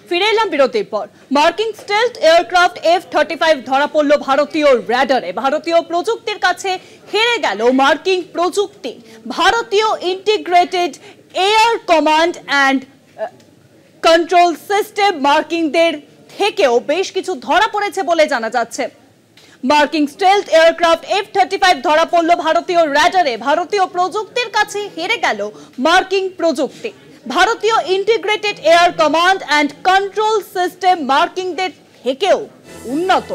ফিরে এলাম বিরতির পর। মার্কিন স্টেলথ এয়ারক্রাফট F-35 ধরা পড়ল ভারতীয় র্যাডারে। ভারতীয় প্রযুক্তির কাছে হেরে গেল মার্কিন প্রযুক্তি। ভারতীয় integrated air command and control system মার্কিনদের থেকেও বেশ কিছু ধরা পড়েছে বলে জানা যাচ্ছে। মার্কিন স্টেলথ এয়ারক্রাফট F-35 ধরা পড়ল ভারতীয় র্যাডারে। ভারতীয় প্রযুক্তির কাছে হেরে গেল মার্কিন প্রযুক্তি। ভারতীয় integrated air command and control system মার্কিনদের থেকেও উন্নত।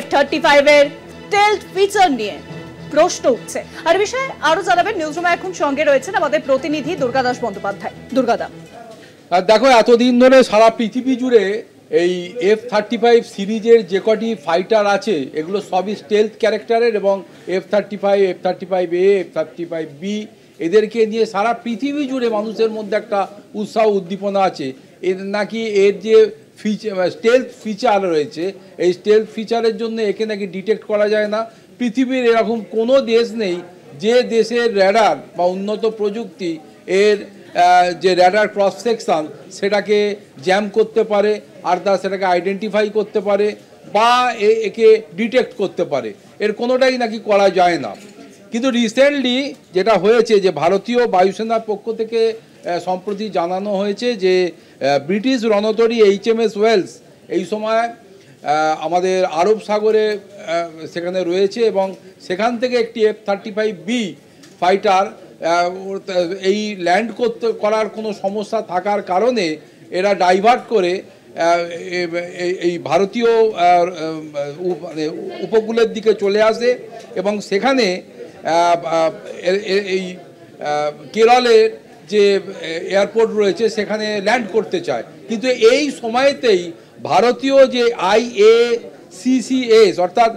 F-35 এর স্টেলথ ফিচার নিয়ে প্রশ্ন উঠছে। আর বিষয়ে আরো জানাবেন নিউজরুমে এখন সঙ্গে রয়েছেন আমাদের প্রতিনিধি দুর্গাদাস বন্দ্যোপাধ্যায়। দুর্গাদা, দেখো, এতদিন ধরে সারা পৃথিবী জুড়ে এই F-35 সিরিজের যে কটি ফাইটার আছে এগুলো সবই স্টেলথ ক্যারেক্টারের, এবং F-35, F-35A, F-35B এদেরকে নিয়ে সারা পৃথিবী জুড়ে মানুষের মধ্যে একটা উৎসাহ উদ্দীপনা আছে। এর নাকি এর যে স্টেলথ ফিচার রয়েছে, এই স্টেলথ ফিচারের জন্য একে নাকি ডিটেক্ট করা যায় না। পৃথিবীর এরকম কোনো দেশ নেই যে দেশের র্যাডার বা উন্নত প্রযুক্তি এর যে র্যাডার ক্রস সেকশন সেটাকে জ্যাম করতে পারে, আর সেটাকে আইডেন্টিফাই করতে পারে বা একে ডিটেক্ট করতে পারে। এর কোনোটাই নাকি করা যায় না। কিন্তু রিসেন্টলি যেটা হয়েছে যে ভারতীয় বায়ুসেনার পক্ষ থেকে সম্প্রতি জানানো হয়েছে যে ব্রিটিশ রণতরী HMS ওয়েলস এই সময় আমাদের আরব সাগরে সেখানে রয়েছে, এবং সেখান থেকে একটি F-35B ফাইটার এই ল্যান্ড করার কোনো সমস্যা থাকার কারণে এরা ডাইভার্ট করে এই ভারতীয় উপকূলের দিকে চলে আসে, এবং সেখানে এই কেরলের যে এয়ারপোর্ট রয়েছে সেখানে ল্যান্ড করতে চায়। কিন্তু এই সময়তেই ভারতীয় যে IACCS অর্থাৎ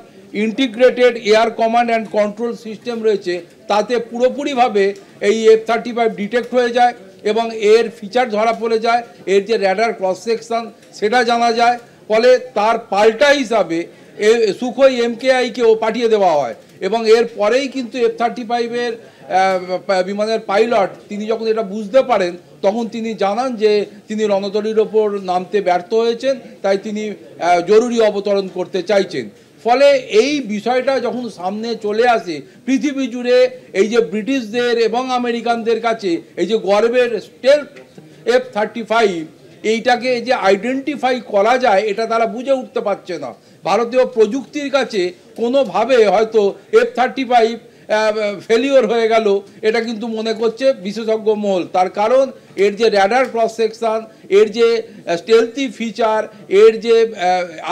integrated air command and control system রয়েছে তাতে পুরোপুরিভাবে এই F-35 ডিটেক্ট হয়ে যায় এবং এর ফিচার ধরা পড়ে যায়, এর যে র্যাডার ক্রস সেকশন সেটা জানা যায়। ফলে তার পাল্টা হিসাবে সুখোই MKI-কেও পাঠিয়ে দেওয়া হয়, এবং এর পরেই কিন্তু F-35-এর বিমানের পাইলট তিনি যখন এটা বুঝতে পারেন তখন তিনি জানান যে তিনি রণতরীর ওপর নামতে ব্যর্থ হয়েছেন, তাই তিনি জরুরি অবতরণ করতে চাইছেন। ফলে এই বিষয়টা যখন সামনে চলে আসে পৃথিবী জুড়ে এই যে ব্রিটিশদের এবং আমেরিকানদের কাছে এই যে গর্বের স্টেলথ F-35 এইটাকে যে আইডেন্টিফাই করা যায় এটা তারা বুঝে উঠতে পারছে না। ভারতীয় প্রযুক্তির কাছে কোনোভাবে হয়তো F-35 ফেলিওর হয়ে গেল এটা কিন্তু মনে করছে বিশেষজ্ঞ মহল। তার কারণ এর যে র্যাডার ক্রস সেকশন, এর যে স্টেলথি ফিচার, এর যে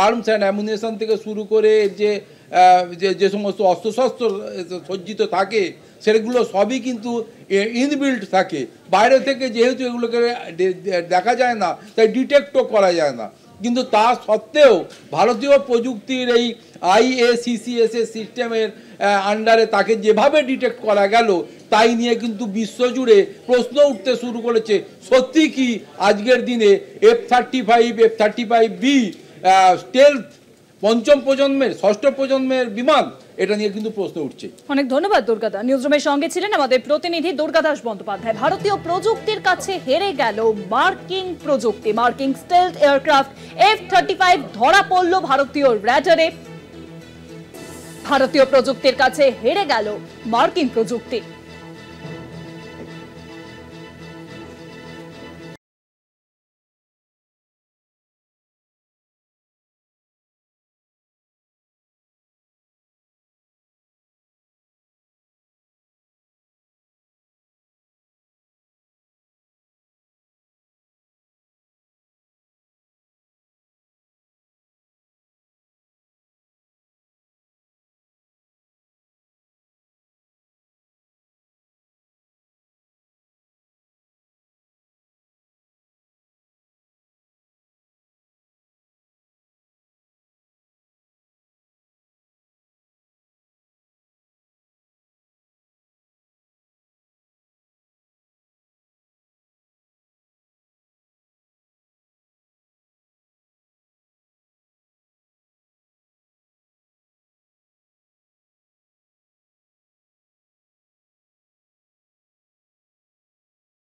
আর্মস অ্যান্ড অ্যামুনেশন থেকে শুরু করে এর যে সমস্ত অস্ত্রশস্ত্র সজ্জিত থাকে সেগুলো সবই কিন্তু ইনবিল্ট থাকে। বাইরে থেকে যেহেতু এগুলোকে দেখা যায় না তাই ডিটেক্টও করা যায় না। কিন্তু তা সত্ত্বেও ভারতীয় প্রযুক্তির এই IACCS সিস্টেমের আন্ডারে তাকে যেভাবে ডিটেক্ট করা গেল তাই নিয়ে কিন্তু বিশ্বজুড়ে প্রশ্ন উঠতে শুরু করেছে, সত্যি কি আজকের দিনে F-35, F-35B স্টেলথ পঞ্চম প্রজন্মের, ষষ্ঠ প্রজন্মের বিমান? এটা নিয়ে কিন্তু প্রশ্ন উঠছে। অনেক ধন্যবাদ দুর্গাদা। নিউজরুমের সঙ্গে ছিলেন আমাদের প্রতিনিধি দুর্গাদাস বন্দ্যোপাধ্যায়। ভারতীয় প্রযুক্তির কাছে হেরে গেল মার্কিন প্রযুক্তি। মার্কিন স্টেলথ এয়ারক্রাফট F-35 ধরা পড়ল ভারতীয় র্যাডারে। ভারতীয় প্রযুক্তির কাছে হেরে গেল মার্কিন প্রযুক্তি।